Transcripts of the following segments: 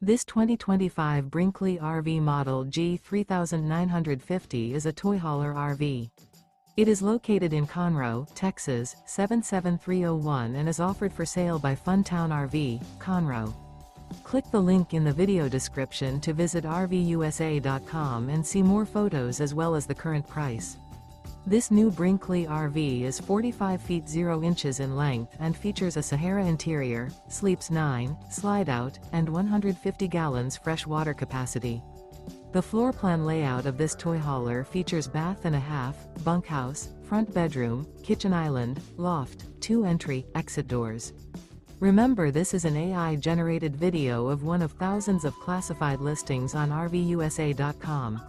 This 2025 Brinkley RV Model G 3950 is a toy hauler RV. It is located in Conroe, Texas, 77301 and is offered for sale by Funtown RV, Conroe. Click the link in the video description to visit RVUSA.com and see more photos as well as the current price. This new Brinkley RV is 45 feet 0 inches in length and features a SAHARA interior, sleeps 9, slide-out, and 150 gallons fresh water capacity. The floor plan layout of this toy hauler features bath and a half, bunkhouse, front bedroom, kitchen island, loft, 2 entry/exit doors. Remember, this is an AI-generated video of one of thousands of classified listings on RVUSA.com.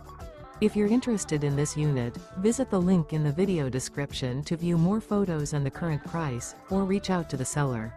If you're interested in this unit, visit the link in the video description to view more photos and the current price, or reach out to the seller.